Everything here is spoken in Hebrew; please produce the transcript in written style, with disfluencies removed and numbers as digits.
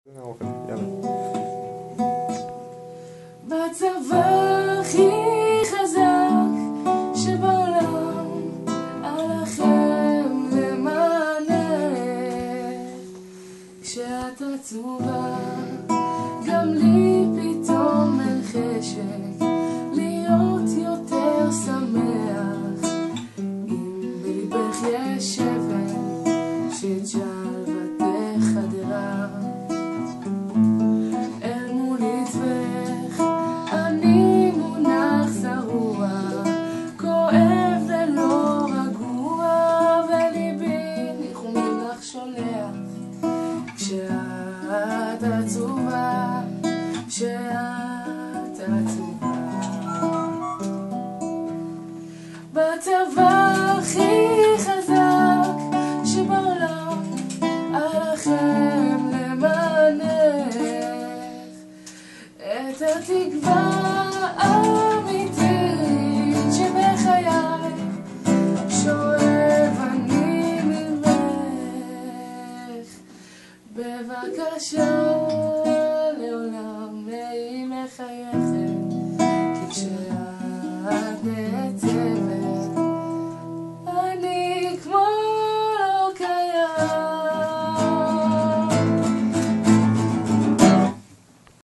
בצבא הכי חזק שבעולם עליכם למענך. כשאת עצובה גם לי פתאום אין חשק להיות יותר שמח. אם בליבך יש שבר שאת שלוותך חדרה, אל מול עצבך אני מונח זרוע, כואב ולא רגוע, וליבי ניחומים לך שולח. כשאת עצובה, כשאת עצובה, בצבא הכי חזק שבעולם עליכם למענך. את התקווה